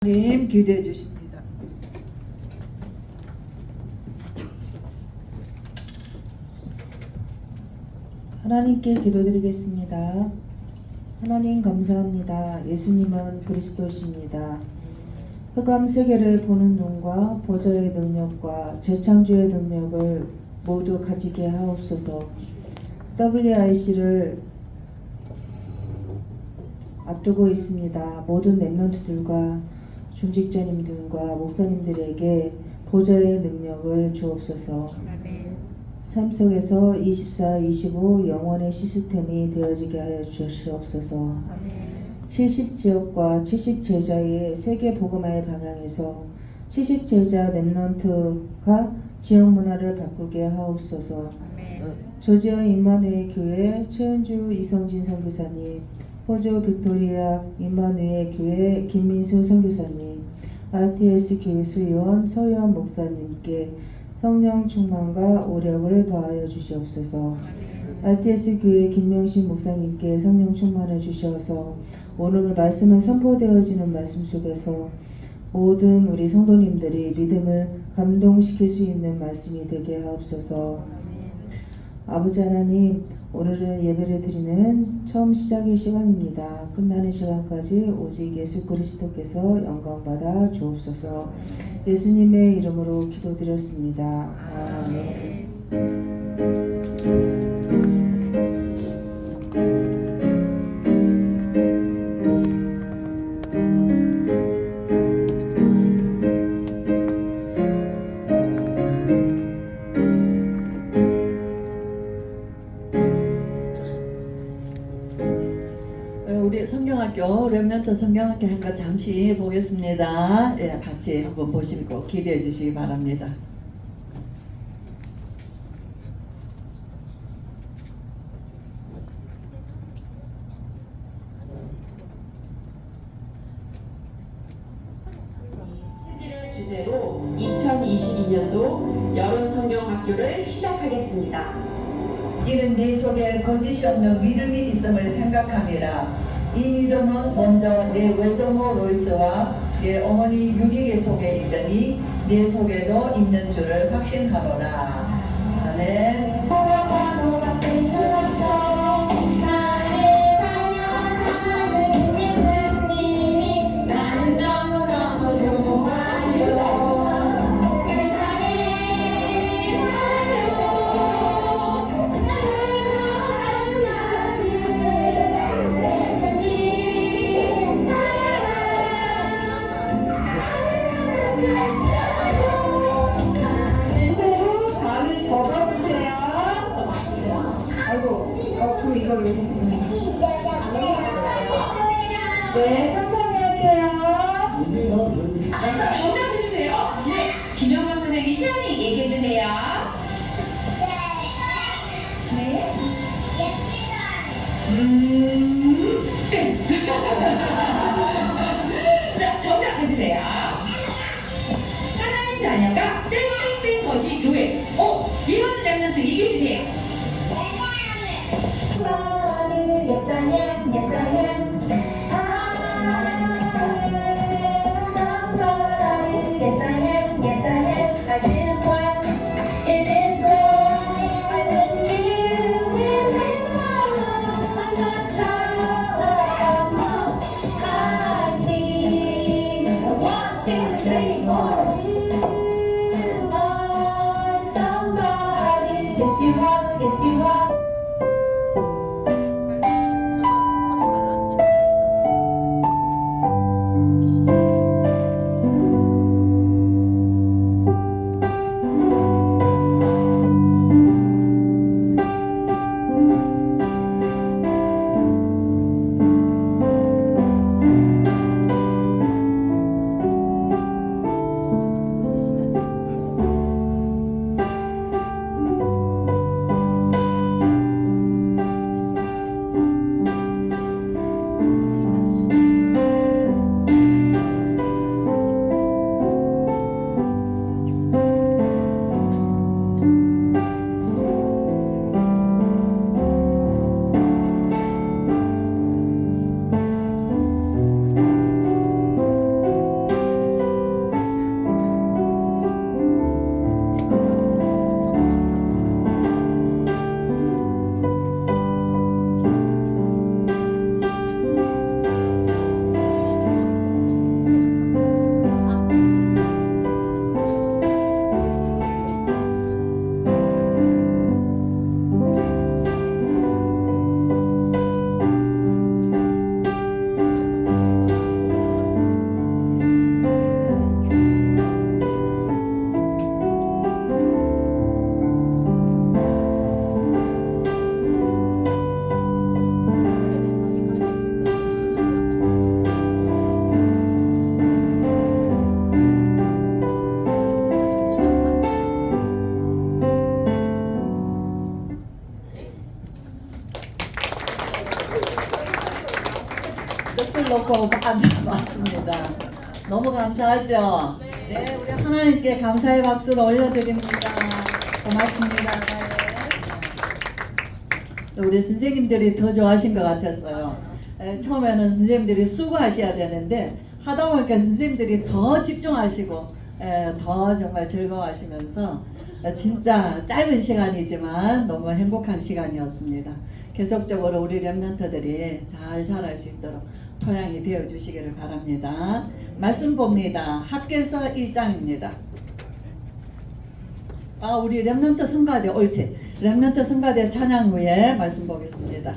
님 기도해 주십니다. 하나님께 기도드리겠습니다. 하나님 감사합니다. 예수님은 그리스도십니다. 흑암 세계를 보는 눈과 보좌의 능력과 재창조의 능력을 모두 가지게 하옵소서. WIC를 앞두고 있습니다. 모든 렘넌트들과 중직자님들과 목사님들에게 보좌의 능력을 주옵소서. 삶 속에서 24, 25 영원의 시스템이 되어지게 하여 주시옵소서. 70지역과 70제자의 세계 복음화의 방향에서 70제자 렘넌트가 지역 문화를 바꾸게 하옵소서. 조지아 임마누엘 교회 최은주 이성진 선교사님, 호주 빅토리아 임마누엘 교회 김민수 선교사님, RTS 교회 수의원 서유한 목사님께 성령 충만과 오력을 더하여 주시옵소서. RTS 교회 김명신 목사님께 성령 충만해 주셔서 오늘 말씀은 선포되어지는 말씀 속에서 모든 우리 성도님들이 믿음을 감동시킬 수 있는 말씀이 되게 하옵소서. 아버지 하나님, 오늘은 예배를 드리는 처음 시작의 시간입니다. 끝나는 시간까지 오직 예수 그리스도께서 영광받아 주옵소서. 예수님의 이름으로 기도드렸습니다. 아멘. 우리 성경학교 렘넌트 성경학교 한 것 잠시 보겠습니다. 예, 같이 한번 보시고 기대해 주시기 바랍니다. 체질을 주제로 2022년도 여름 성경학교를 시작하겠습니다. 이는 네 속에 거짓이 없는 믿음이 있음을 생각함이라. 이 믿음은 먼저 내 외조모 로이스와 내 어머니 유리게 속에 있더니 내 속에도 있는 줄을 확신하노라. 아멘. 네, 천천히 할게요. 인사해주세요. 네, 김영광 선생님이 시원히 얘기해주세요. 네. 자, 정답 해주세요. 하나님 자녀가 땡땡땡 것이 교회. 이번 랩런트 얘기해주세요. 예사님, 예사님. Yes, you are, yes, you are. 맞습니다. 너무 감사하죠? 네, 우리 하나님께 감사의 박수를 올려드립니다. 고맙습니다. 네. 우리 선생님들이 더 좋아하신 것 같았어요. 처음에는 선생님들이 수고하셔야 되는데 하다 보니까 선생님들이 더 집중하시고 더 정말 즐거워하시면서 진짜 짧은 시간이지만 너무 행복한 시간이었습니다. 계속적으로 우리 렘넌트들이 잘 자랄 수 있도록 토양이 되어 주시기를 바랍니다. 말씀 봅니다. 학개서 1장입니다. 우리 렘넌트 성가대 옳지. 렘넌트 성가대 찬양 후에 말씀 보겠습니다.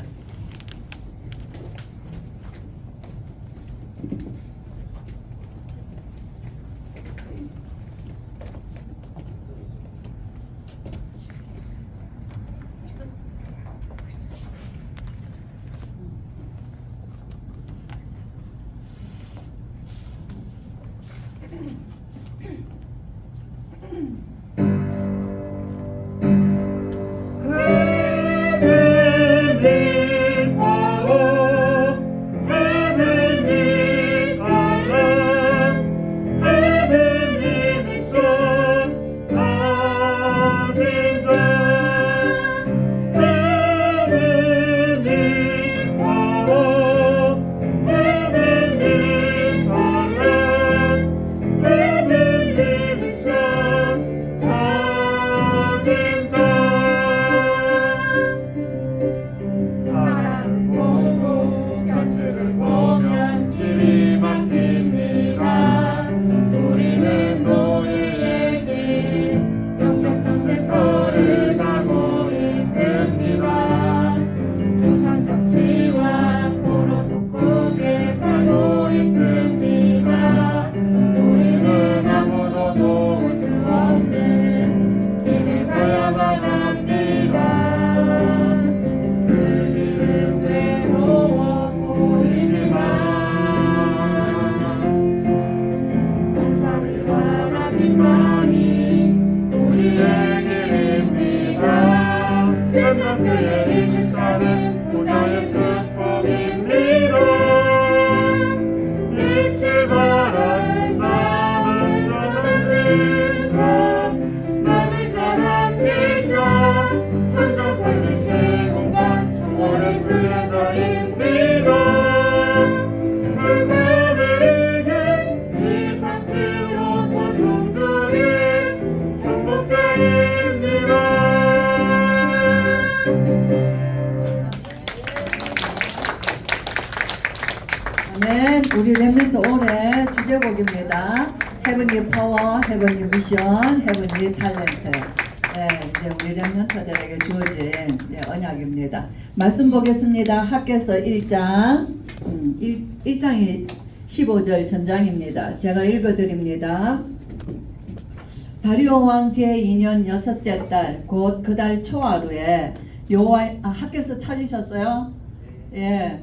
네, 우리 렘넌트 올해 주제곡입니다. 헤븐리 파워, 헤븐리 미션, 헤븐리 탤런트. 네, 이제 우리 렘넌트들에게 주어진 언약입니다. 말씀 보겠습니다. 학개서 1장, 1장이 15절 전장입니다. 제가 읽어드립니다. 다리오 왕 제2년 6째 달, 곧 그 달 초하루에 학개서 찾으셨어요? 예.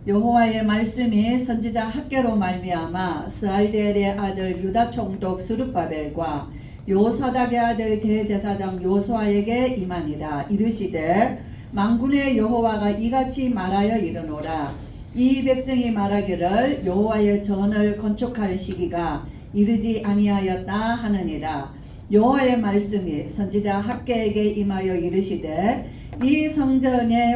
여호와의 말씀이 선지자 학개로 말미암아 스알디엘의 아들 유다 총독 스룹바벨과 요사닥의 아들 대제사장 요수아에게 임하니라. 이르시되 만군의 여호와가 이같이 말하여 이르노라. 이 백성이 말하기를 여호와의 전을 건축할 시기가 이르지 아니하였다 하느니라. 여호와의 말씀이 선지자 학개에게 임하여 이르시되 이 성전이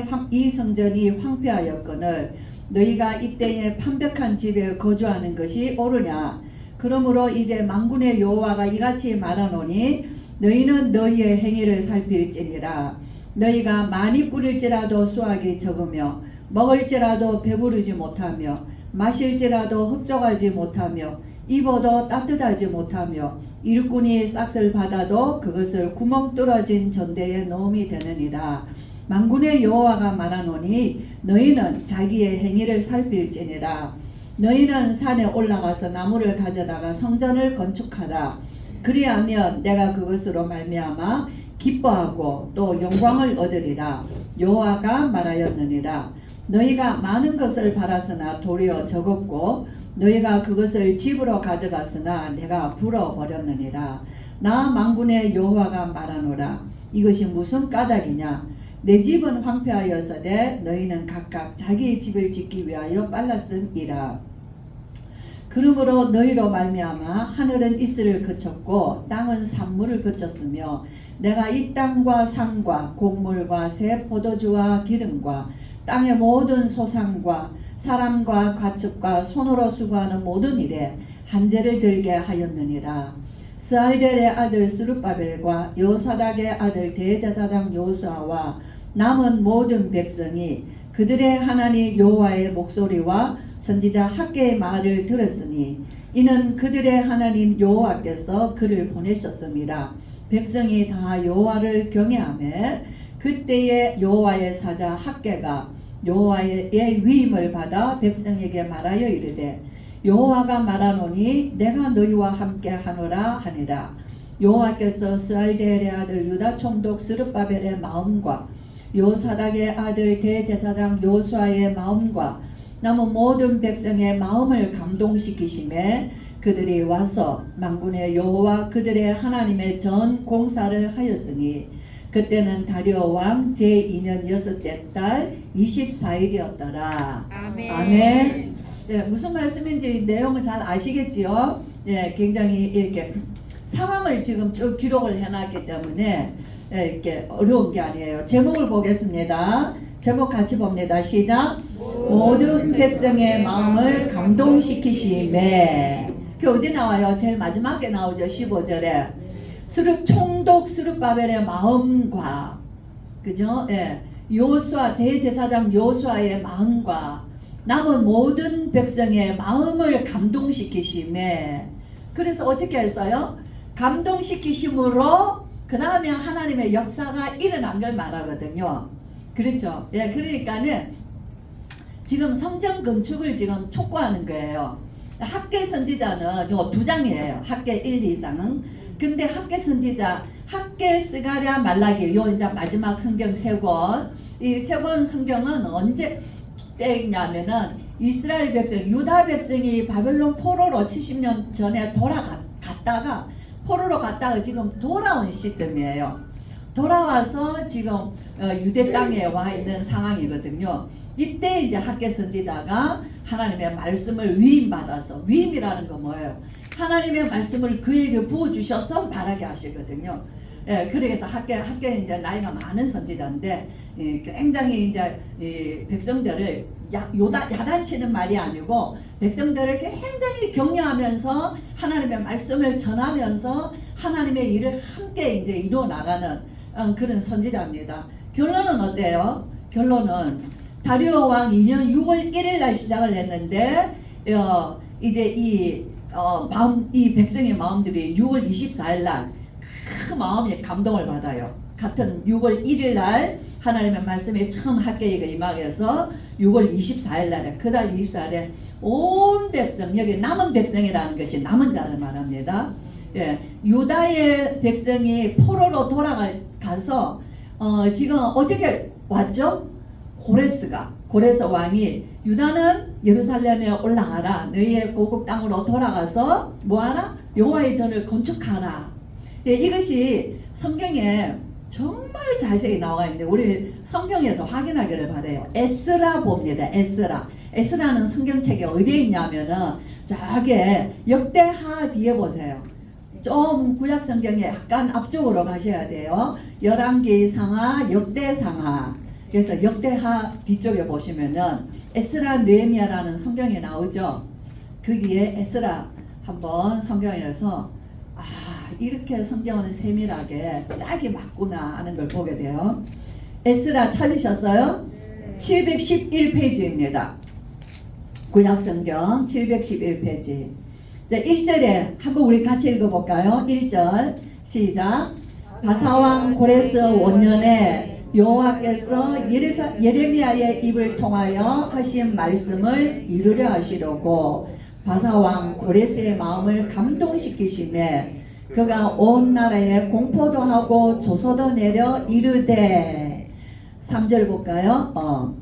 황폐하였거늘 너희가 이때에 판벽한 집에 거주하는 것이 옳으냐. 그러므로 이제 만군의 여호와가 이같이 말하노니 너희는 너희의 행위를 살필지니라. 너희가 많이 뿌릴지라도 수확이 적으며 먹을지라도 배부르지 못하며 마실지라도 흡족하지 못하며 입어도 따뜻하지 못하며 일꾼이 싹을 받아도 그것을 구멍 뚫어진 전대에 넣음이 되느니라. 만군의 여호와가 말하노니 너희는 자기의 행위를 살필지니라. 너희는 산에 올라가서 나무를 가져다가 성전을 건축하라. 그리하면 내가 그것으로 말미암아 기뻐하고 또 영광을 얻으리라. 여호와가 말하였느니라. 너희가 많은 것을 바랐으나 도리어 적었고 너희가 그것을 집으로 가져갔으나 내가 불어버렸느니라. 나 만군의 여호와가 말하노라. 이것이 무슨 까닭이냐. 내 집은 황폐하여서되 너희는 각각 자기의 집을 짓기 위하여 빨랐음이라. 그러므로 너희로 말미암아 하늘은 이슬을 그쳤고 땅은 산물을 그쳤으며 내가 이 땅과 산과 곡물과 새 포도주와 기름과 땅의 모든 소산과 사람과 가축과 손으로 수고하는 모든 일에 한재를 들게 하였느니라. 스알델의 아들 스룹바벨과 요사닥의 아들 대제사장 요수아와 남은 모든 백성이 그들의 하나님 여호와의 목소리와 선지자 학개의 말을 들었으니 이는 그들의 하나님 여호와께서 그를 보내셨습니다. 백성이 다 여호와를 경외하며 그때에 여호와의 사자 학개가 여호와의 위임을 받아 백성에게 말하여 이르되 여호와가 말하노니 내가 너희와 함께 하노라 하니라. 여호와께서 스알델의 아들 유다 총독 스룹바벨의 마음과 요사닥의 아들 대제사장 요수아의 마음과 남은 모든 백성의 마음을 감동시키심에 그들이 와서 만군의 여호와 그들의 하나님의 전 공사를 하였으니 그때는 다리오 왕 제2년 여섯째 달 24일이었더라. 아멘. 네, 무슨 말씀인지 내용을 잘 아시겠지요? 네, 굉장히 이렇게 상황을 지금 쭉 기록을 해놨기 때문에 네, 이렇게 어려운 게 아니에요. 제목을 보겠습니다. 제목 같이 봅니다. 시작. 모든 백성의 마음을 감동시키심에. 그 어디 나와요? 제일 마지막에 나오죠. 15절에 총독 스룹바벨의 마음과 그죠? 예. 요수아 대제사장 요수아의 마음과 남은 모든 백성의 마음을 감동시키심에. 그래서 어떻게 했어요? 감동시키심으로 그 다음에 하나님의 역사가 일어난 걸 말하거든요. 그렇죠? 예, 그러니까는 지금 성전 건축을 지금 촉구하는 거예요. 학개 선지자는 요 두 장이에요. 학개 1, 2, 3은. 근데 학개 선지자, 학개 스가랴 말라기 요 이제 마지막 성경 세 권. 이 세 권 성경은 언제 때냐면은 이스라엘 백성, 유다 백성이 바벨론 포로로 70년 전에 갔다가 포로로 갔다가 지금 돌아온 시점이에요. 돌아와서 지금 유대 땅에 와 있는 상황이거든요. 이때 이제 학개 선지자가 하나님의 말씀을 위임받아서, 위임이라는 건 뭐예요? 하나님의 말씀을 그에게 부어주셔서 말하게 하시거든요. 예, 그래서 학개는 이제 나이가 많은 선지자인데, 굉장히 이제 백성들을 야단치는 말이 아니고, 백성들을 굉장히 격려하면서 하나님의 말씀을 전하면서 하나님의 일을 함께 이제 이루어 나가는 그런 선지자입니다. 결론은 어때요? 결론은 다리오 왕 2년 6월 1일 날 시작을 했는데 이제 이 백성의 마음들이 6월 24일 날 그 마음의 감동을 받아요. 같은 6월 1일 날 하나님의 말씀에 처음 학개가 임하여서 6월 24일 날에 그달 24일에 온 백성, 여기 남은 백성이라는 것이 남은 자를 말합니다. 예, 유다의 백성이 포로로 돌아가서 지금 어떻게 왔죠? 고레스 왕이 유다는 예루살렘에 올라가라. 너희의 고국 땅으로 돌아가서 뭐하라? 여호와의 전을 건축하라. 예, 이것이 성경에 정말 자세히 나와 있는데 우리 성경에서 확인하기를 바래요. 에스라 봅니다. 에스라는 성경책이 어디에 있냐면은 저게 역대하 뒤에 보세요. 좀 구약 성경에 약간 앞쪽으로 가셔야 돼요. 열왕기상하, 역대상하. 그래서 역대하 뒤쪽에 보시면은 에스라 느헤미야라는 성경이 나오죠. 거기에 에스라 한번 성경에서 이렇게 성경은 세밀하게 짝이 맞구나 하는 걸 보게 돼요. 에스라 찾으셨어요? 711페이지입니다. 구약성경 711페이지. 자, 1절에 한번 우리 같이 읽어볼까요? 1절 시작. 바사왕 고레스 원년에 여호와께서 예레미야의 입을 통하여 하신 말씀을 이루려 하시려고 바사왕 고레스의 마음을 감동시키심에 그가 온 나라에 공포도 하고 조소도 내려 이르되. 3절 볼까요?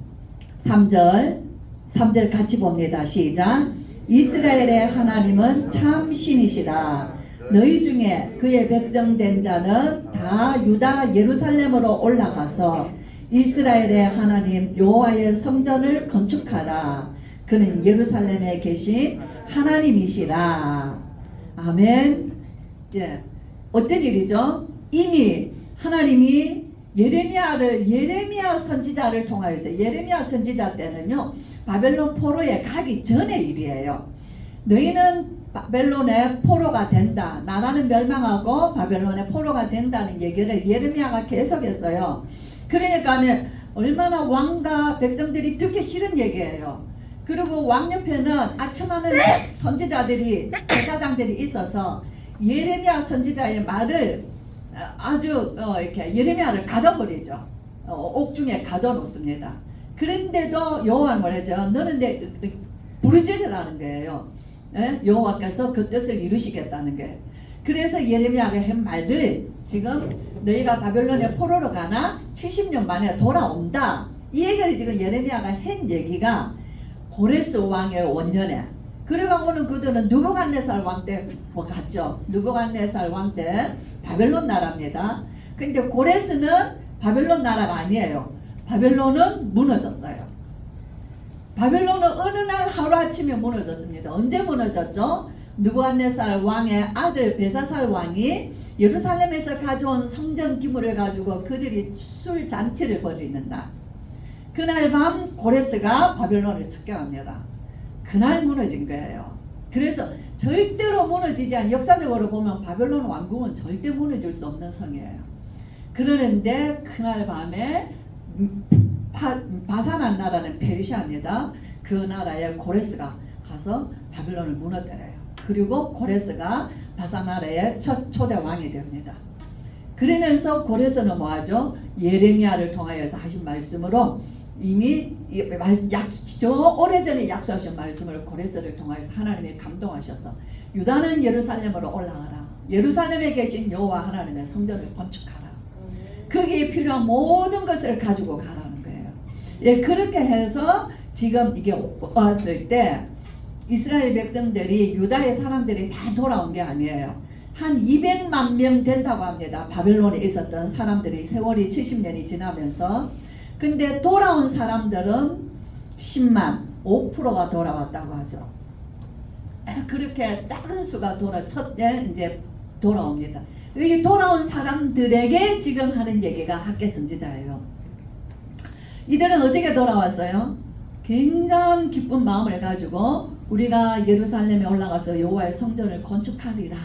3절 같이 봅니다. 시작. 이스라엘의 하나님은 참 신이시라. 너희 중에 그의 백성된 자는 다 유다 예루살렘으로 올라가서 이스라엘의 하나님 여호와의 성전을 건축하라. 그는 예루살렘에 계신 하나님이시라. 아멘. 예. 어떤 일이죠? 이미 하나님이 예레미야 선지자를 통하여서, 예레미야 선지자 때는요 바벨론 포로에 가기 전의 일이에요. 너희는 바벨론의 포로가 된다, 나라는 멸망하고 바벨론의 포로가 된다는 얘기를 예레미야가 계속했어요. 그러니까 얼마나 왕과 백성들이 듣기 싫은 얘기예요. 그리고 왕 옆에는 아첨하는 선지자들이, 제사장들이 있어서 예레미야 선지자의 말을 아주 이렇게 예레미야를 가둬버리죠. 옥중에 가둬놓습니다. 그런데도 여호와는 뭐라죠? 너는 내 부르짖으 라는 거예요. 예? 여호와께서 그 뜻을 이루시겠다는 거예요. 그래서 예레미야가 한 말을 지금 너희가 바벨론의 포로로 가나 70년 만에 돌아온다. 이 얘기를 지금 예레미야가 한 얘기가 고레스 왕의 원년에, 그래가고는 그들은 느부갓네살 왕 때 갔죠. 느부갓네살 왕 때 바벨론 나라입니다. 근데 고레스는 바벨론 나라가 아니에요. 바벨론은 무너졌어요. 바벨론은 어느 날 하루아침에 무너졌습니다. 언제 무너졌죠? 느부갓네살 왕의 아들 벨사살 왕이 예루살렘에서 가져온 성전 기물을 가지고 그들이 술 잔치를 벌이는 날, 그날 밤 고레스가 바벨론을 척경합니다. 그날 무너진 거예요. 그래서 절대로 무너지지 않은, 역사적으로 보면 바벨론 왕국은 절대 무너질 수 없는 성이에요. 그러는데 그날 밤에 바사란 나라는 페르시아입니다. 그 나라에 고레스가 가서 바벨론을 무너뜨려요. 그리고 고레스가 바사 나라의 첫 초대 왕이 됩니다. 그러면서 고레스는 뭐하죠? 예레미야를 통하여서 하신 말씀으로 이미 저 오래전에 약속하신 말씀을 고레스를 통하여서 하나님이 감동하셔서 유다는 예루살렘으로 올라가라. 예루살렘에 계신 여호와 하나님의 성전을 건축하라. 거기에 필요한 모든 것을 가지고 가라는 거예요. 예, 그렇게 해서 지금 이게 왔을 때 이스라엘 백성들이, 유다의 사람들이 다 돌아온 게 아니에요. 한 200만 명 된다고 합니다. 바벨론에 있었던 사람들이 세월이 70년이 지나면서. 근데 돌아온 사람들은 10만, 5%가 돌아왔다고 하죠. 그렇게 작은 수가 이제 돌아옵니다. 여기 돌아온 사람들에게 지금 하는 얘기가 학개 선지자예요. 이들은 어떻게 돌아왔어요? 굉장히 기쁜 마음을 가지고 우리가 예루살렘에 올라가서 여호와의 성전을 건축하리라,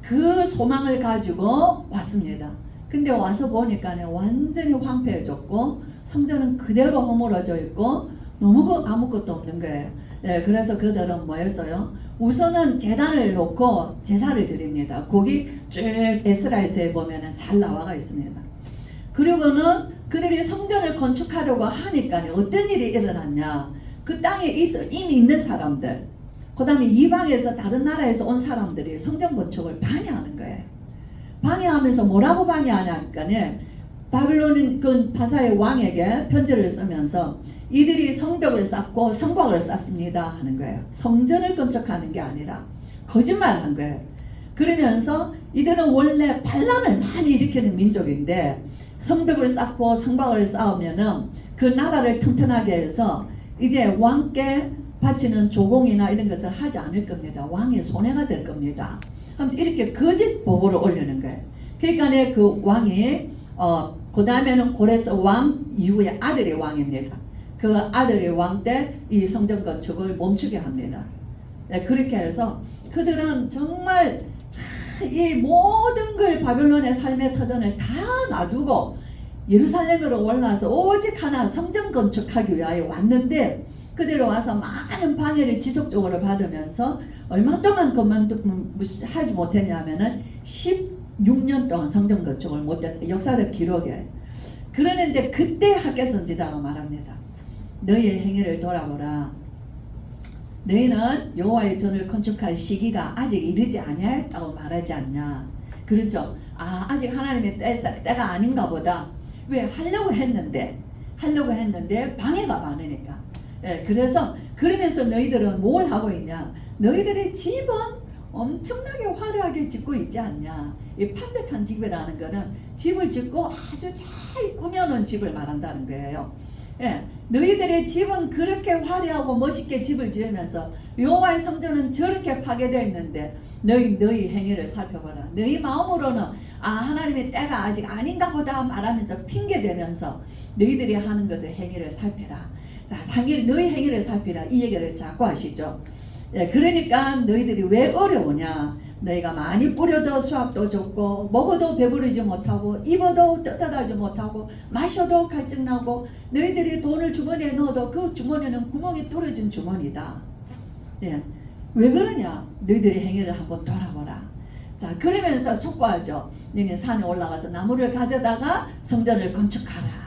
그 소망을 가지고 왔습니다. 근데 와서 보니까 완전히 황폐해졌고 성전은 그대로 허물어져 있고 너무 아무것도 없는 거예요. 네, 그래서 그들은 뭐였어요? 우선은 제단을 놓고 제사를 드립니다. 거기 쭉 에스라에서에 보면은 잘 나와가 있습니다. 그리고는 그들이 성전을 건축하려고 하니까 어떤 일이 일어났냐? 그 땅에 이미 있는 사람들, 그 다음에 이방에서 다른 나라에서 온 사람들이 성전 건축을 방해하는 거예요. 방해하면서 뭐라고 방해하냐니까 바빌론인 그 바사의 왕에게 편지를 쓰면서 이들이 성벽을 쌓고 성곽을 쌓습니다 하는 거예요. 성전을 건축하는 게 아니라 거짓말한 거예요. 그러면서 이들은 원래 반란을 많이 일으키는 민족인데 성벽을 쌓고 성곽을 쌓으면은 그 나라를 튼튼하게 해서 이제 왕께 바치는 조공이나 이런 것을 하지 않을 겁니다. 왕의 손해가 될 겁니다. 하면서 이렇게 거짓 보고를 올리는 거예요. 그러니까 그 왕이 그 다음에는 고레스 왕 이후에 아들이 왕입니다. 그 아들이 왕 때 이 성전 건축을 멈추게 합니다. 네, 그렇게 해서 그들은 정말 이 모든 걸 바벨론의 삶의 터전을 다 놔두고 예루살렘으로 올라와서 오직 하나 성전 건축하기 위하여 왔는데, 그대로 와서 많은 방해를 지속적으로 받으면서 얼마 동안 하지 못했냐면은 16년 동안 성전 건축을 못했다. 역사적 기록에. 그러는데 그때 학개 선지자가 말합니다. 너희의 행위를 돌아보라. 너희는 여호와의 전을 건축할 시기가 아직 이르지 아니하였다고 말하지 않냐. 그렇죠. 아직 하나님의 때가 아닌가 보다. 왜? 하려고 했는데 방해가 많으니까. 예, 그래서 그러면서 너희들은 뭘 하고 있냐? 너희들의 집은 엄청나게 화려하게 짓고 있지 않냐? 이 판백한 집이라는 거는 집을 짓고 아주 잘 꾸며놓은 집을 말한다는 거예요. 예, 너희들의 집은 그렇게 화려하고 멋있게 집을 지으면서 여호와의 성전은 저렇게 파괴되어 있는데 너희 행위를 살펴봐라. 너희 마음으로는 하나님의 때가 아직 아닌가 보다 말하면서 핑계대면서 너희들이 하는 것의 행위를 살펴라. 자, 너희 행위를 살펴라. 이 얘기를 자꾸 하시죠. 예, 그러니까 너희들이 왜 어려우냐. 너희가 많이 뿌려도 수확도 적고 먹어도 배부르지 못하고 입어도 떳떳하지 못하고 마셔도 갈증나고 너희들이 돈을 주머니에 넣어도 그 주머니는 구멍이 뚫어진 주머니다. 예, 왜 그러냐. 너희들의 행위를 한번 돌아보라. 자, 그러면서 촉구하죠. 너희는 산에 올라가서 나무를 가져다가 성전을 건축하라.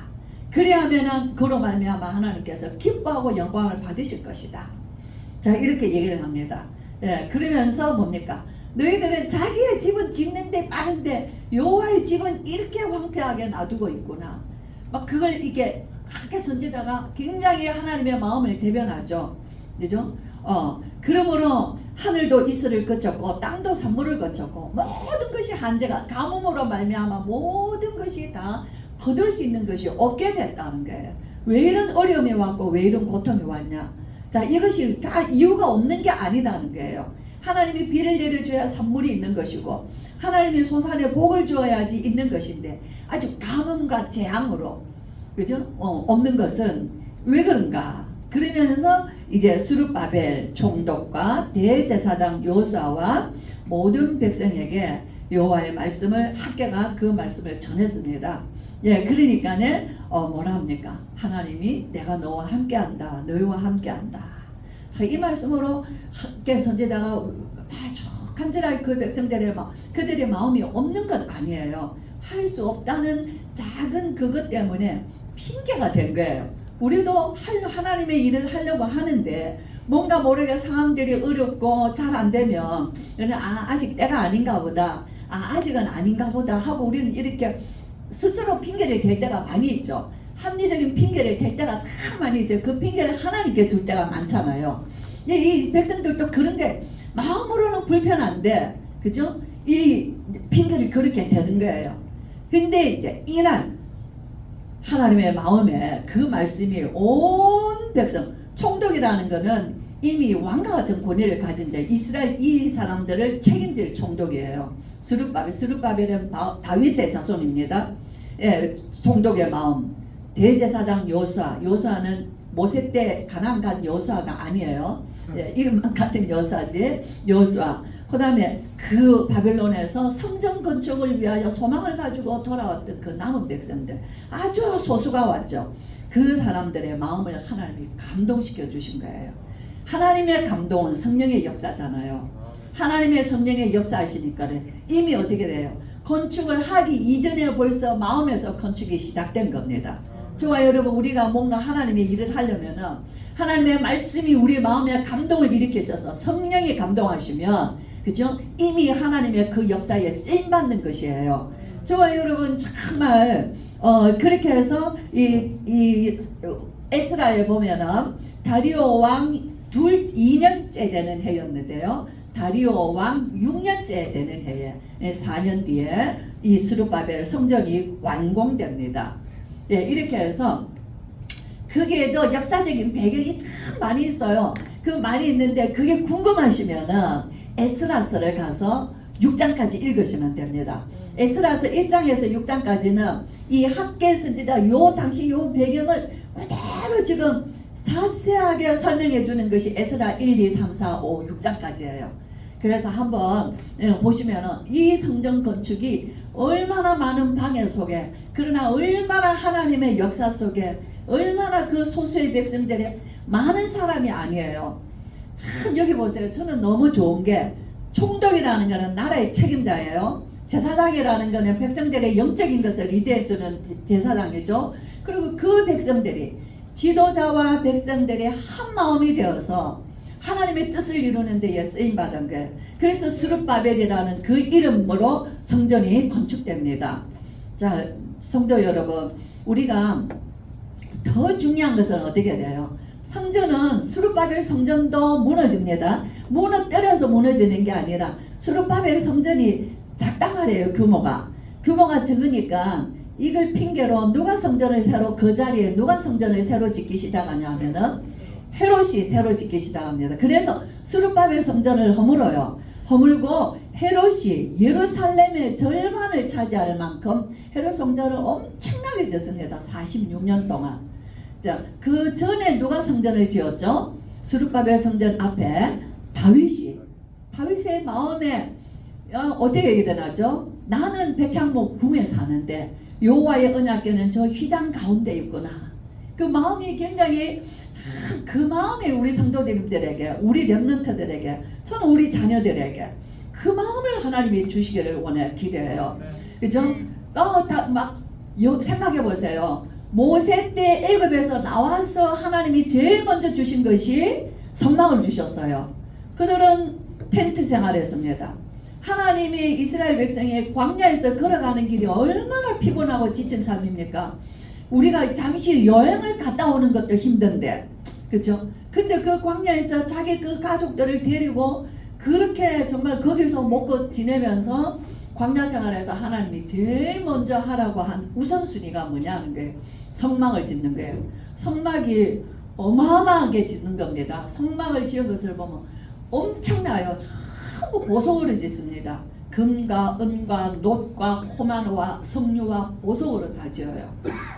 그리하면은 그로 말미암아 하나님께서 기뻐하고 영광을 받으실 것이다. 자, 이렇게 얘기를 합니다. 예, 그러면서 뭡니까? 너희들은 자기의 집은 짓는데 빠른데 여호와의 집은 이렇게 황폐하게 놔두고 있구나. 막 그걸 이게 하게 선지자가 굉장히 하나님의 마음을 대변하죠. 그죠? 그러므로 하늘도 이슬을 거쳤고 땅도 산물을 거쳤고 모든 것이 한제가 가뭄으로 말미암아 모든 것이 다 거둘 수 있는 것이 없게 됐다는 거예요. 왜 이런 어려움이 왔고 왜 이런 고통이 왔냐. 자, 이것이 다 이유가 없는 게 아니다는 거예요. 하나님이 비를 내려줘야 산물이 있는 것이고 하나님이 소산에 복을 주어야지 있는 것인데 아주 가뭄과 재앙으로 그죠? 없는 것은 왜 그런가? 그러면서 이제 스룹바벨 총독과 대제사장 요수아와 모든 백성에게 여호와의 말씀을 학계가 그 말씀을 전했습니다. 예, 그러니까는 뭐라 합니까? 하나님이 내가 너와 함께한다. 너희와 함께한다. 자, 이 말씀으로 학계 선지자가 아주 간절하게 그 백성들의 그들의 마음이 없는 것 아니에요. 할 수 없다는 작은 그것 때문에 핑계가 된 거예요. 우리도 하나님의 일을 하려고 하는데 뭔가 모르게 상황들이 어렵고 잘 안 되면 아직 때가 아닌가 보다. 아직은 아닌가 보다 하고 우리는 이렇게 스스로 핑계를 댈 때가 많이 있죠. 합리적인 핑계를 댈 때가 참 많이 있어요. 그 핑계를 하나님께 둘 때가 많잖아요. 이 백성들도 그런 게 마음으로는 불편한데 그죠? 이 핑계를 그렇게 대는 거예요. 근데 이제 이날 하나님의 마음에 그 말씀이 온 백성, 총독이라는 거는 이미 왕과 같은 권위를 가진 자, 이스라엘 이 사람들을 책임질 총독이에요. 스룹바벨은 다윗의 자손입니다. 예, 총독의 마음. 대제사장 요수아는 모세 때 가나안 간 요수아가 아니에요. 예, 이름만 같은 요수아지. 요수아. 그 다음에 그 바벨론에서 성전 건축을 위하여 소망을 가지고 돌아왔던 그 남은 백성들 아주 소수가 왔죠. 그 사람들의 마음을 하나님이 감동시켜 주신 거예요. 하나님의 감동은 성령의 역사잖아요. 하나님의 성령의 역사하시니까 이미 어떻게 돼요? 건축을 하기 이전에 벌써 마음에서 건축이 시작된 겁니다. 저와 여러분, 우리가 뭔가 하나님의 일을 하려면은 하나님의 말씀이 우리 마음에 감동을 일으키셔서 성령이 감동하시면 그죠? 이미 하나님의 그 역사에 쓰임받는 것이에요. 저와 여러분 정말 그렇게 해서 이 에스라에 보면은 다리오 왕 2년째 되는 해였는데요. 다리오 왕 6년째 되는 해에 4년 뒤에 이 스룹바벨 성전이 완공됩니다. 예, 이렇게 해서 거기에도 역사적인 배경이 참 많이 있어요. 그 많이 있는데 그게 궁금하시면은 에스라서를 가서 6장까지 읽으시면 됩니다. 에스라서 1장에서 6장까지는 이 학계 선지자 요 당시 요 배경을 그대로 지금 자세하게 설명해 주는 것이 에스라 1, 2, 3, 4, 5, 6장까지예요. 그래서 한번 보시면은 이 성전 건축이 얼마나 많은 방해 속에, 그러나 얼마나 하나님의 역사 속에, 얼마나 그 소수의 백성들의 많은 사람이 아니에요. 참 여기 보세요. 저는 너무 좋은 게 총독이라는 것은 나라의 책임자예요. 제사장이라는 것은 백성들의 영적인 것을 리드해주는 제사장이죠. 그리고 그 백성들이 지도자와 백성들이 한 마음이 되어서 하나님의 뜻을 이루는 데에 쓰임받은 거예요. 그래서 스룹바벨이라는 그 이름으로 성전이 건축됩니다. 자, 성도 여러분, 우리가 더 중요한 것은 어떻게 돼요? 성전은 스룹바벨 성전도 무너집니다. 무너뜨려서 무너지는 게 아니라 스룹바벨 성전이 작단 말이에요. 규모가 적으니까 이걸 핑계로 누가 성전을 새로, 그 자리에 누가 성전을 새로 짓기 시작하냐면은 헤롯이 새로 짓기 시작합니다. 그래서 스룹바벨 성전을 허물어요. 허물고 헤롯이 예루살렘의 절반을 차지할 만큼 헤롯 성전을 엄청나게 짓습니다. 46년 동안. 자, 그 전에 누가 성전을 지었죠? 스룹바벨 성전 앞에 다윗의 마음에 어떻게 일어나죠? 나는 백향목 궁에 사는데 여호와의 언약궤는 저 휘장 가운데 있구나. 그 마음이 굉장히 참 그 마음이 우리 성도님들에게, 우리 렘넌트들에게, 저는 우리 자녀들에게 그 마음을 하나님이 주시기를 원해 기도해요. 그죠? 생각해 보세요. 모세 때 애굽에서 나와서 하나님이 제일 먼저 주신 것이 성막을 주셨어요. 그들은 텐트 생활했습니다. 하나님이 이스라엘 백성이 광야에서 걸어가는 길이 얼마나 피곤하고 지친 삶입니까? 우리가 잠시 여행을 갔다 오는 것도 힘든데, 그렇죠? 근데 그 광야에서 자기 그 가족들을 데리고 그렇게 정말 거기서 먹고 지내면서 광야 생활에서 하나님이 제일 먼저 하라고 한 우선순위가 뭐냐는 거예요. 성막을 짓는 거예요. 성막이 어마어마하게 짓는 겁니다. 성막을 지은 것을 보면 엄청나요. 전부 보석으로 짓습니다. 금과 은과 놋과 호마노와 석류와 보석으로 다 지어요.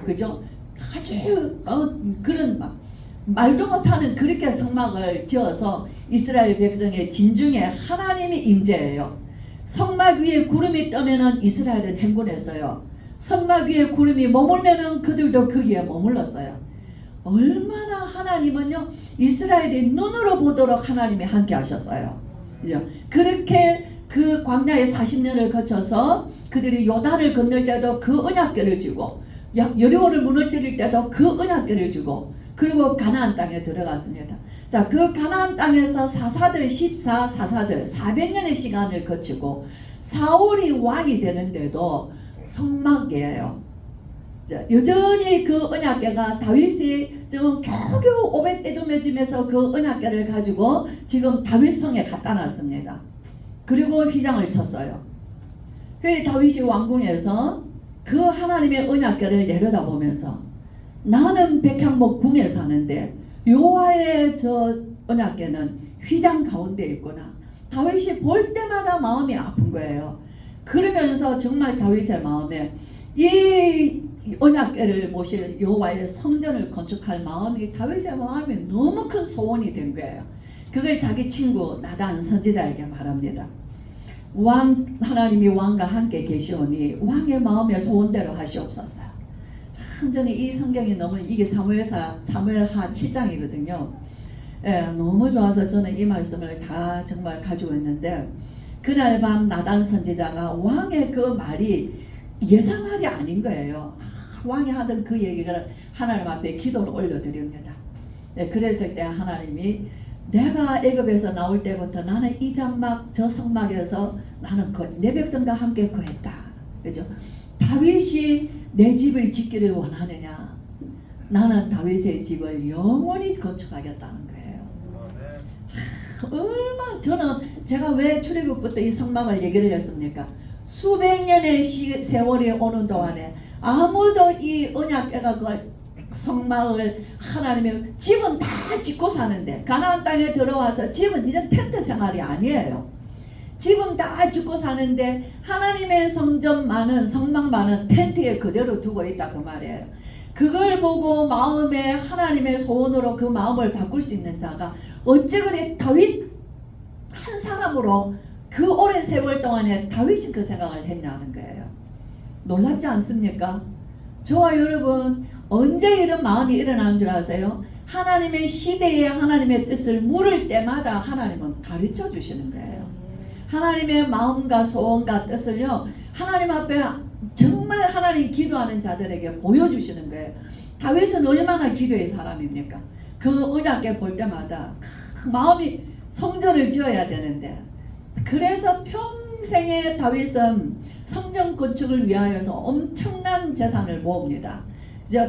그죠? 아주 그런 말도 못하는 그렇게 성막을 지어서 이스라엘 백성의 진중에 하나님이 임재해요. 성막 위에 구름이 떠면은 이스라엘은 행군했어요. 성막 위에 구름이 머물면은 그들도 거기에 머물렀어요. 얼마나 하나님은요 이스라엘이 눈으로 보도록 하나님이 함께 하셨어요. 그렇게 그 광야의 40년을 거쳐서 그들이 요단을 건널 때도 그 언약궤를 주고 여리고를 무너뜨릴 때도 그 언약궤를 주고 그리고 가나안 땅에 들어갔습니다. 자, 그 가나안 땅에서 사사들 14사사들 400년의 시간을 거치고 사울이 왕이 되는데도 성막이에요. 자, 여전히 그 언약궤가 다윗이 지금 겨우겨우 오벳에돔의 집에서 그 언약궤를 가지고 지금 다윗성에 갖다 놨습니다. 그리고 휘장을 쳤어요. 그 다윗이 왕궁에서 그 하나님의 언약궤를 내려다보면서 나는 백향목 궁에 사는데 여호와의 저 언약궤는 휘장 가운데 있구나. 다윗이 볼 때마다 마음이 아픈 거예요. 그러면서 정말 다윗의 마음에 이 언약궤를 모실 여호와의 성전을 건축할 마음이 다윗의 마음에 너무 큰 소원이 된 거예요. 그걸 자기 친구 나단 선지자에게 말합니다. 왕 하나님이 왕과 함께 계시오니 왕의 마음의 소원대로 하시옵소서. 참 저는 이 성경이 너무 이게 사무엘하 7장이거든요. 예, 너무 좋아서 저는 이 말씀을 다 정말 가지고 있는데 그날 밤 나단 선지자가 왕의 그 말이 예상말이 아닌 거예요. 왕이 하던 그 얘기를 하나님 앞에 기도를 올려드립니다. 예, 그랬을 때 하나님이 내가 애굽에서 나올 때부터 나는 이 장막 저 성막에서 나는 내 백성과 함께 거했다. 그죠? 다윗이 내 집을 짓기를 원하느냐? 나는 다윗의 집을 영원히 건축하겠다는 거예요. 참, 얼마나 저는 제가 왜 출애굽부터 이 성막을 얘기를 했습니까? 수백 년의 세월이 오는 동안에 아무도 이 언약궤가 그 성막을 하나님의 집은 다 짓고 사는데 가나안 땅에 들어와서 집은 이제 텐트 생활이 아니에요. 집은 다 짓고 사는데 하나님의 성전만은 성막만은 텐트에 그대로 두고 있다 그 말이에요. 그걸 보고 마음에 하나님의 소원으로 그 마음을 바꿀 수 있는 자가 어째 그래 다윗 한 사람으로 그 오랜 세월 동안에 다윗이 그 생각을 했냐는 거예요. 놀랍지 않습니까? 저와 여러분 언제 이런 마음이 일어나는 줄 아세요? 하나님의 시대에 하나님의 뜻을 물을 때마다 하나님은 가르쳐 주시는 거예요. 하나님의 마음과 소원과 뜻을요 하나님 앞에 정말 하나님 기도하는 자들에게 보여주시는 거예요. 다윗은 얼마나 기도의 사람입니까? 그 언약궤 볼 때마다 마음이 성전을 지어야 되는데 그래서 평생에 다윗은 성전 건축을 위하여서 엄청난 재산을 모읍니다.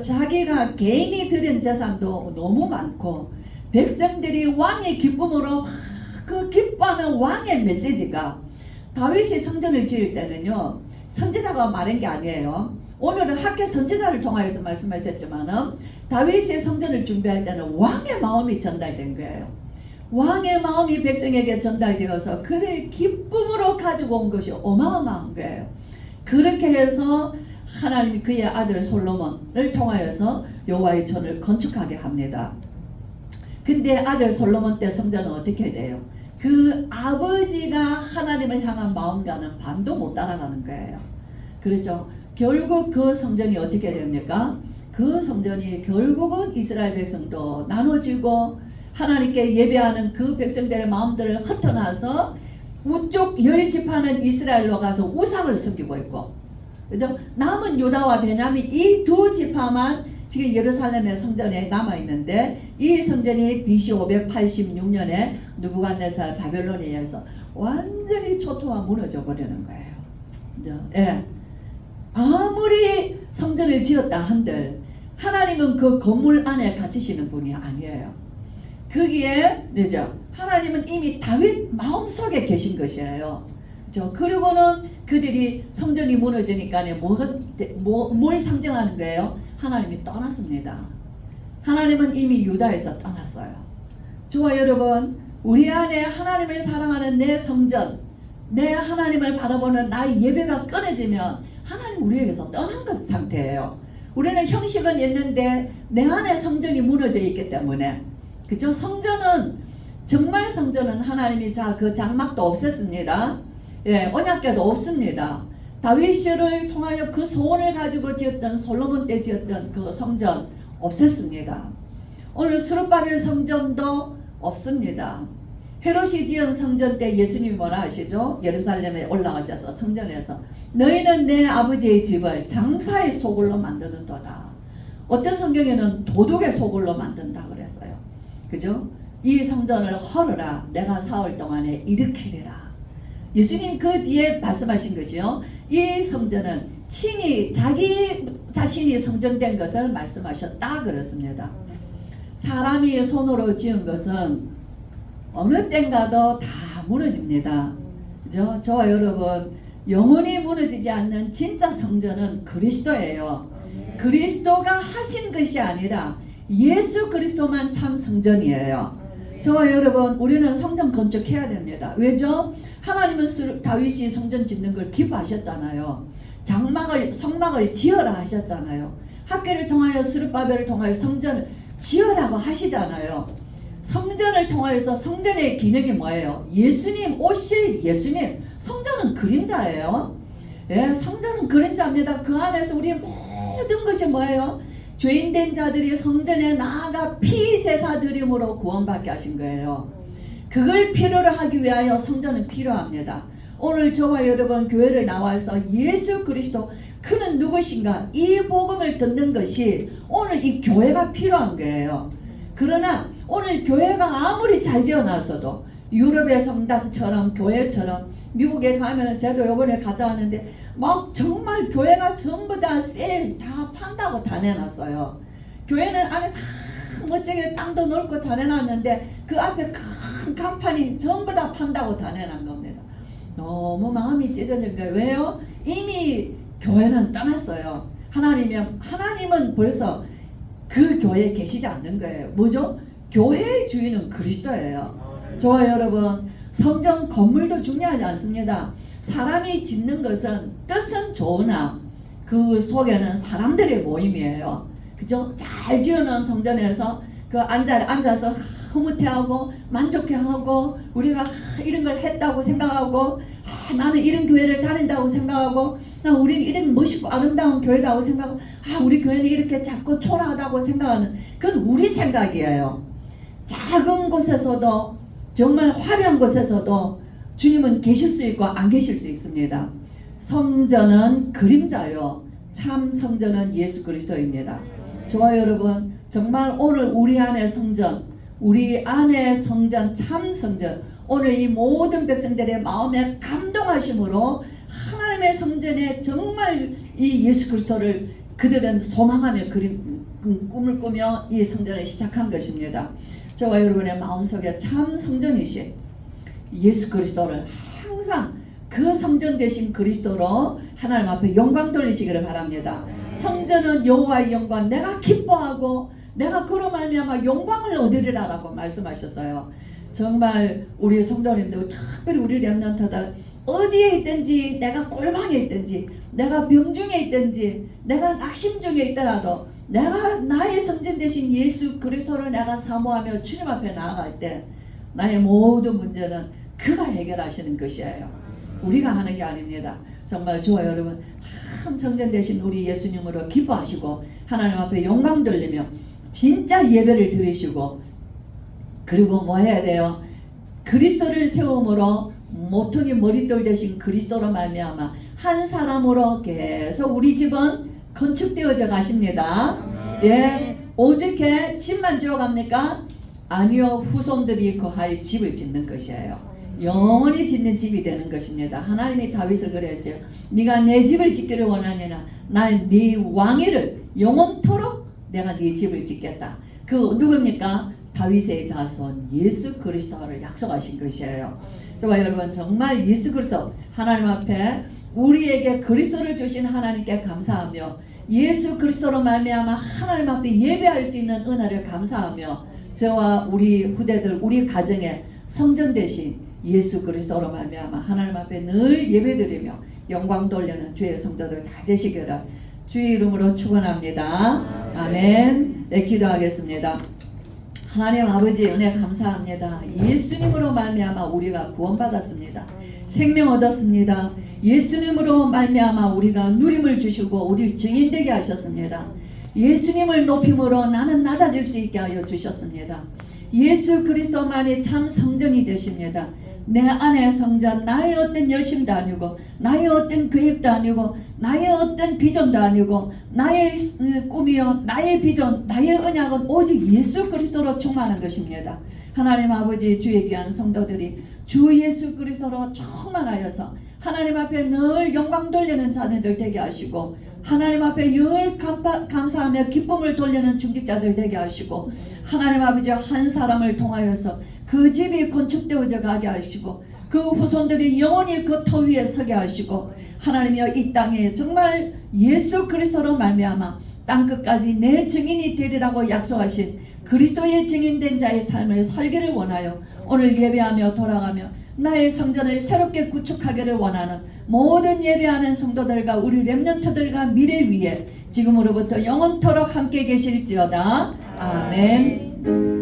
자기가 개인이 들인 재산도 너무 많고 백성들이 왕의 기쁨으로 그 기뻐하는 왕의 메시지가 다윗이 성전을 지을 때는요 선지자가 말한 게 아니에요. 오늘은 학교 선지자를 통하여서 말씀하셨지만은 다윗이 성전을 준비할 때는 왕의 마음이 전달된 거예요. 왕의 마음이 백성에게 전달되어서 그들이 기쁨으로 가지고 온 것이 어마어마한 거예요. 그렇게 해서 하나님이 그의 아들 솔로몬을 통하여서 여호와의 전을 건축하게 합니다. 근데 아들 솔로몬 때 성전은 어떻게 돼요? 그 아버지가 하나님을 향한 마음과는 반도 못 따라가는 거예요. 그렇죠? 결국 그 성전이 어떻게 됩니까? 그 성전이 결국은 이스라엘 백성도 나눠지고 하나님께 예배하는 그 백성들의 마음들을 흩어놔서 우쪽 10지파는 이스라엘로 가서 우상을 섬기고 있고, 그죠? 남은 유다와 베냐민 이 두 지파만 지금 예루살렘의 성전에 남아있는데, 이 성전이 BC 586년에 느부갓네살 바벨론에 의해서 완전히 초토화 무너져 버리는 거예요. 그죠? 예. 아무리 성전을 지었다 한들 하나님은 그 건물 안에 갇히시는 분이 아니에요. 거기에 그죠? 하나님은 이미 다윗 마음속에 계신 것이에요. 그죠? 그리고는 그들이 성전이 무너지니까 뭘 상징하는 거예요? 하나님이 떠났습니다. 하나님은 이미 유다에서 떠났어요. 저와 여러분, 우리 안에 하나님을 사랑하는 내 성전, 내 하나님을 바라보는 나의 예배가 끊어지면 하나님 우리에게서 떠난 것 상태예요. 우리는 형식은 있는데 내 안에 성전이 무너져 있기 때문에, 그죠? 성전은 정말 성전은 하나님이 그 장막도 없앴습니다. 예, 언약궤도 없습니다. 다윗을 통하여 그 소원을 가지고 지었던 솔로몬 때 지었던 그 성전 없앴습니다. 오늘 스룹바벨 성전도 없습니다. 헤롯이 지은 성전 때 예수님이 뭐라 하시죠? 예루살렘에 올라가셔서 성전에서 너희는 내 아버지의 집을 장사의 소굴로 만드는도다. 어떤 성경에는 도둑의 소굴로 만든다 그랬어요. 그죠? 이 성전을 헐어라. 내가 사흘 동안에 일으키리라. 예수님 그 뒤에 말씀하신 것이요. 이 성전은 친히 자기 자신이 성전된 것을 말씀하셨다 그렇습니다. 사람이 손으로 지은 것은 어느 땐가도 다 무너집니다. 그죠? 저와 여러분, 영원히 무너지지 않는 진짜 성전은 그리스도예요. 그리스도가 하신 것이 아니라 예수 그리스도만 참 성전이에요. 저와 여러분, 우리는 성전 건축해야 됩니다. 왜죠? 하나님은 다윗이 성전 짓는 걸 기뻐하셨잖아요. 성막을 지어라 하셨잖아요. 학계를 통하여 스룹바벨을 통하여 성전을 지으라고 하시잖아요. 성전을 통하여서 성전의 기능이 뭐예요? 예수님, 오실 예수님. 성전은 그림자예요. 예, 성전은 그림자입니다. 그 안에서 우리의 모든 것이 뭐예요? 죄인된 자들이 성전에 나아가 피제사 드림으로 구원받게 하신 거예요. 그걸 필요로 하기 위하여 성전은 필요합니다. 오늘 저와 여러분 교회를 나와서 예수 그리스도 그는 누구신가 이 복음을 듣는 것이 오늘 이 교회가 필요한 거예요. 그러나 오늘 교회가 아무리 잘 지어놨어도 유럽의 성당처럼 교회처럼 미국에 가면은 저도 요번에 갔다 왔는데 막 정말 교회가 전부 다 세일 다 판다고 다 내놨어요. 교회는 안에 다 멋지게 땅도 넓고 잘 해놨는데 그 앞에 큰 간판이 전부 다 판다고 다 내놓은 겁니다. 너무 마음이 찢어진 거예요. 왜요? 이미 교회는 떠났어요. 하나님은 벌써 그 교회에 계시지 않는 거예요. 뭐죠? 교회의 주인은 그리스도예요. 저와 여러분, 성전 건물도 중요하지 않습니다. 사람이 짓는 것은 뜻은 좋으나 그 속에는 사람들의 모임이에요. 그죠? 잘 지어놓은 성전에서 그 앉아서 흐뭇해하고 만족해하고 우리가 이런 걸 했다고 생각하고 나는 이런 교회를 다닌다고 생각하고 우리는 이런 멋있고 아름다운 교회다고 생각하고 우리 교회는 이렇게 작고 초라하다고 생각하는 그건 우리 생각이에요. 작은 곳에서도 정말 화려한 곳에서도 주님은 계실 수 있고 안 계실 수 있습니다. 성전은 그림자요. 참 성전은 예수 그리스도입니다. 저와 여러분, 정말 오늘 우리 안의 성전, 우리 안의 성전, 참 성전, 오늘 이 모든 백성들의 마음에 감동하심으로 하나님의 성전에 정말 이 예수 그리스도를 그들은 소망하며 꿈을 꾸며 이 성전을 시작한 것입니다. 저와 여러분의 마음속에 참 성전이신 예수 그리스도를 항상 그 성전 되신 그리스도로 하나님 앞에 영광 돌리시기를 바랍니다. 성전은 여호와의 영광, 내가 기뻐하고 내가 그로 말미암아 영광을 얻으리라라고 말씀하셨어요. 정말 우리 성도님들 특별히 우리 렘넌트들 어디에 있든지 내가 꼴방에 있든지 내가 병중에 있든지 내가 낙심 중에 있더라도 내가 나의 성전 되신 예수 그리스도를 내가 사모하며 주님 앞에 나아갈 때 나의 모든 문제는 그가 해결하시는 것이에요. 우리가 하는 게 아닙니다. 정말 좋아요 여러분. 참 성전 되신 우리 예수님으로 기뻐하시고 하나님 앞에 영광 돌리며 진짜 예배를 드리시고 그리고 뭐 해야 돼요? 그리스도를 세움으로 모퉁이 머릿돌 되신 그리스도로 말미암아 한 사람으로 계속 우리 집은 건축되어져 가십니다. 예, 오직해 집만 지어갑니까? 아니요, 후손들이 거할 집을 짓는 것이에요. 영원히 짓는 집이 되는 것입니다. 하나님이 다윗을 그랬어요. 네가 내 집을 짓기를 원하느냐? 날 네 왕위를 영원토록 내가 네 집을 짓겠다. 그 누굽니까? 다윗의 자손 예수 그리스도를 약속하신 것이에요. 저와 여러분 정말 예수 그리스도 하나님 앞에 우리에게 그리스도를 주신 하나님께 감사하며 예수 그리스도로 말미암아 하나님 앞에 예배할 수 있는 은혜를 감사하며 저와 우리 후대들 우리 가정에 성전 되신 예수 그리스도로 말미암아 하나님 앞에 늘 예배드리며 영광 돌리는 주의 성도들 다 되시기를 주의 이름으로 축원합니다. 아멘. 네, 기도하겠습니다. 하나님 아버지 은혜 감사합니다. 예수님으로 말미암아 우리가 구원받았습니다. 생명 얻었습니다. 예수님으로 말미암아 우리가 누림을 주시고 우리를 증인되게 하셨습니다. 예수님을 높임으로 나는 낮아질 수 있게 하여 주셨습니다. 예수 그리스도만이 참 성전이 되십니다. 내 안의 성전 나의 어떤 열심도 아니고 나의 어떤 계획도 아니고 나의 어떤 비전도 아니고 나의 꿈이요 나의 비전 나의 언약은 오직 예수 그리스도로 충만한 것입니다. 하나님 아버지 주의 귀한 성도들이 주 예수 그리스도로 충만하여서 하나님 앞에 늘 영광 돌리는 자녀들 되게 하시고 하나님 앞에 늘 감사하며 기쁨을 돌리는 중직자들 되게 하시고 하나님 아버지 한 사람을 통하여서 그 집이 건축되어져 가게 하시고 그 후손들이 영원히 그 터 위에 서게 하시고 하나님이여 이 땅에 정말 예수 그리스도로 말미암아 땅끝까지 내 증인이 되리라고 약속하신 그리스도의 증인된 자의 삶을 살기를 원하여 오늘 예배하며 돌아가며 나의 성전을 새롭게 구축하기를 원하는 모든 예배하는 성도들과 우리 렘넌트들과 미래 위에 지금으로부터 영원토록 함께 계실지어다. 아멘.